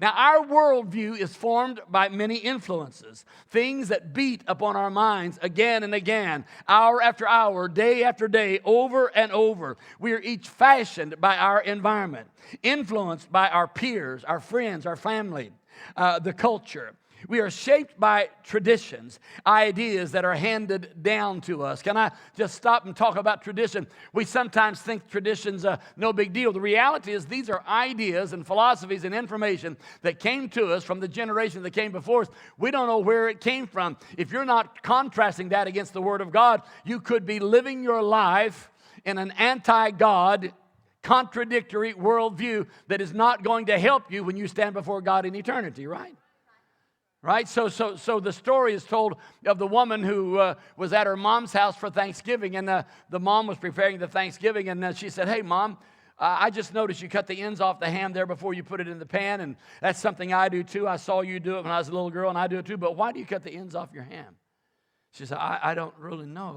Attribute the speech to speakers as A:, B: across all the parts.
A: Now, our worldview is formed by many influences, things that beat upon our minds again and again, hour after hour, day after day, over and over. We are each fashioned by our environment, influenced by our peers, our friends, our family, the culture. We are shaped by traditions, ideas that are handed down to us. Can I just stop and talk about tradition? We sometimes think tradition's no big deal. The reality is these are ideas and philosophies and information that came to us from the generation that came before us. We don't know where it came from. If you're not contrasting that against the Word of God, you could be living your life in an anti-God, contradictory worldview that is not going to help you when you stand before God in eternity, right? Right? So the story is told of the woman who was at her mom's house for Thanksgiving, and the mom was preparing the Thanksgiving, and she said, "Hey, Mom, I just noticed you cut the ends off the ham there before you put it in the pan, and that's something I do too. I saw you do it when I was a little girl, and I do it too, but why do you cut the ends off your ham?" She said, I don't really know.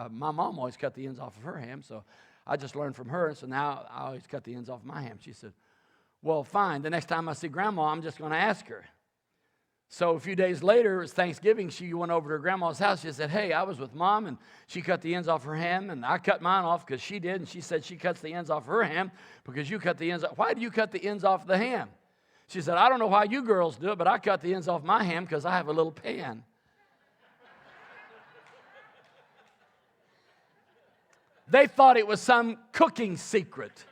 A: My mom always cut the ends off of her ham, so I just learned from her, and so now I always cut the ends off my ham. She said, "Well, fine. The next time I see Grandma, I'm just going to ask her." So a few days later, it was Thanksgiving, she went over to her grandma's house. She said, "Hey, I was with Mom, and she cut the ends off her ham, and I cut mine off because she did, and she said she cuts the ends off her ham because you cut the ends off. Why do you cut the ends off the ham?" She said, "I don't know why you girls do it, but I cut the ends off my ham because I have a little pan." They thought it was some cooking secret.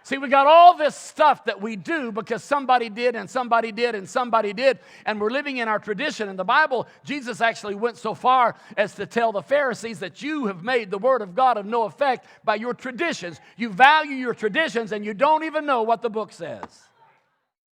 A: See, we got all this stuff that we do because somebody did and somebody did and somebody did, and we're living in our tradition. In the Bible, Jesus actually went so far as to tell the Pharisees that you have made the Word of God of no effect by your traditions. You value your traditions and you don't even know what the book says.